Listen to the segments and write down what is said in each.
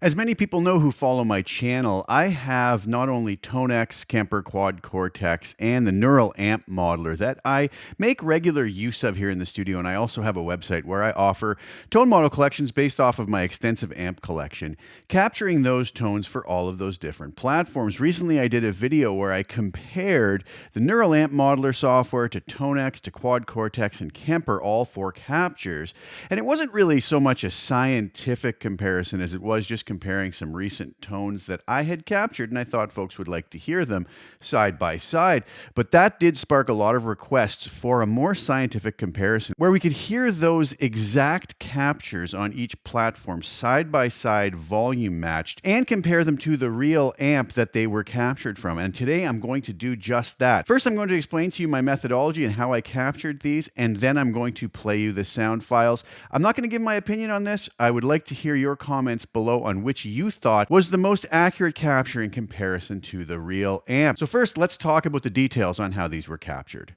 As many people know who follow my channel, I have not only Tonex, Kemper, Quad Cortex, and the N.A.M modeler that I make regular use of here in the studio, and I also have a website where I offer tone model collections based off of my extensive amp collection, capturing those tones for all of those different platforms. Recently, I did a video where I compared the N.A.M modeler software to Tonex, to Quad Cortex, and Kemper, all for captures, and it wasn't really so much a scientific comparison as it was just comparing some recent tones that I had captured, and I thought folks would like to hear them side by side. But that did spark a lot of requests for a more scientific comparison where we could hear those exact captures on each platform side by side, volume matched, and compare them to the real amp that they were captured from. And today I'm going to do just that. First, I'm going to explain to you my methodology and how I captured these, and then I'm going to play you the sound files. I'm not going to give my opinion on this. I would like to hear your comments below on which you thought was the most accurate capture in comparison to the real amp. So first, let's talk about the details on how these were captured.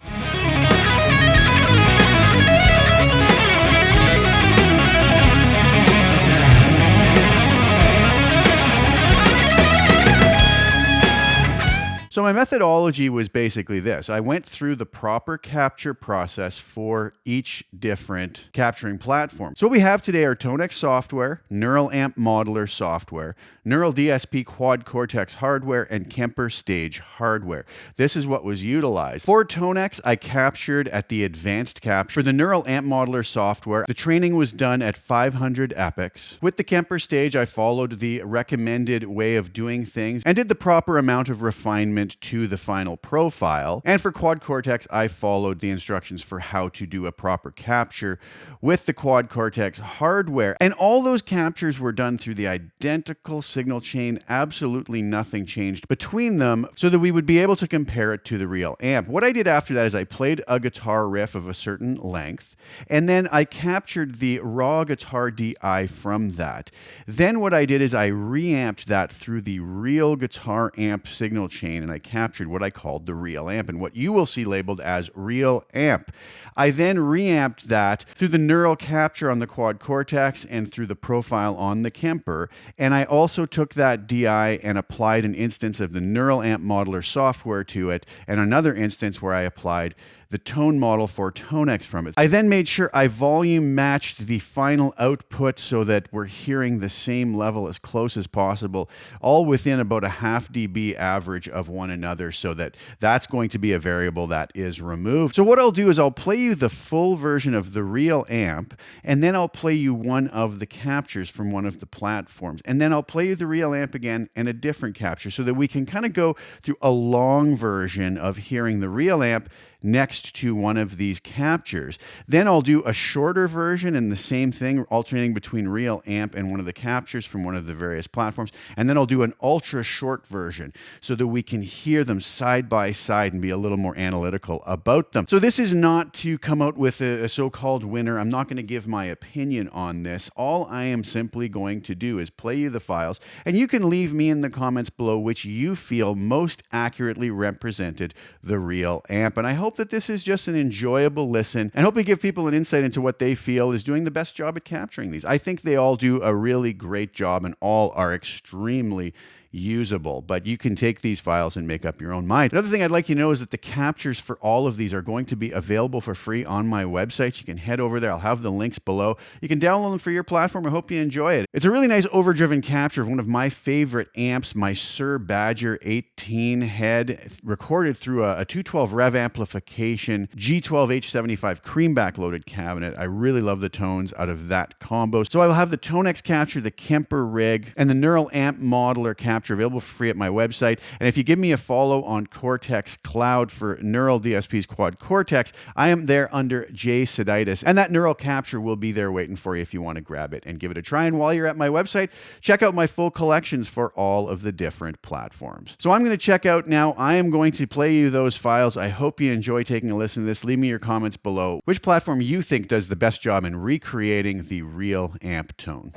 So my methodology was basically this. I went through the proper capture process for each different capturing platform. So what we have today are Tonex software, N.A.M modeler software, Neural DSP Quad Cortex hardware, and Kemper stage hardware. This is what was utilized. For Tonex, I captured at the advanced capture. For the N.A.M modeler software, the training was done at 500 epochs. With the Kemper stage, I followed the recommended way of doing things and did the proper amount of refinement to the final profile. And for Quad Cortex, I followed the instructions for how to do a proper capture with the Quad Cortex hardware. And all those captures were done through the identical signal chain. Absolutely nothing changed between them so that we would be able to compare it to the real amp. What I did after that is I played a guitar riff of a certain length, and then I captured the raw guitar DI from that. Then what I did is I reamped that through the real guitar amp signal chain, and I captured what I called the real amp and what you will see labeled as real amp. I then reamped that through the neural capture on the Quad Cortex and through the profile on the Kemper, and I also took that DI and applied an instance of the N.A.M modeler software to it, and another instance where I applied the tone model for Tonex from it. I then made sure I volume matched the final output so that we're hearing the same level as close as possible, all within about a half dB average of one another, so that that's going to be a variable that is removed. So what I'll do is I'll play you the full version of the real amp, and then I'll play you one of the captures from one of the platforms, and then I'll play you the real amp again and a different capture so that we can kind of go through a long version of hearing the real amp next to one of these captures. Then I'll do a shorter version and the same thing, alternating between real amp and one of the captures from one of the various platforms. And then I'll do an ultra short version so that we can hear them side by side and be a little more analytical about them. So this is not to come out with a so-called winner. I'm not going to give my opinion on this. All I am simply going to do is play you the files, and you can leave me in the comments below which you feel most accurately represented the real amp. And I hope that this is just an enjoyable listen, and hopefully give people an insight into what they feel is doing the best job at capturing these. I think they all do a really great job, and all are extremely usable, but you can take these files and make up your own mind. Another thing I'd like you to know is that the captures for all of these are going to be available for free on my website. You can head over there. I'll have the links below. You can download them for your platform. I hope you enjoy it. It's a really nice overdriven capture of one of my favorite amps, my Sir Badger 18 head, recorded through a 212 rev amplification G12H75 cream back loaded cabinet. I really love the tones out of that combo. So I will have the Tonex capture, the Kemper rig, and the N.A.M modeler capture available for free at my website. And if you give me a follow on Cortex Cloud for Neural DSP's Quad Cortex, I am there under J Sadites, and that neural capture will be there waiting for you if you want to grab it and give it a try. And while you're at my website, check out my full collections for all of the different platforms. So I'm going to check out now. I am going to play you those files. I hope you enjoy taking a listen to this. Leave me your comments below. Which platform you think does the best job in recreating the real amp tone?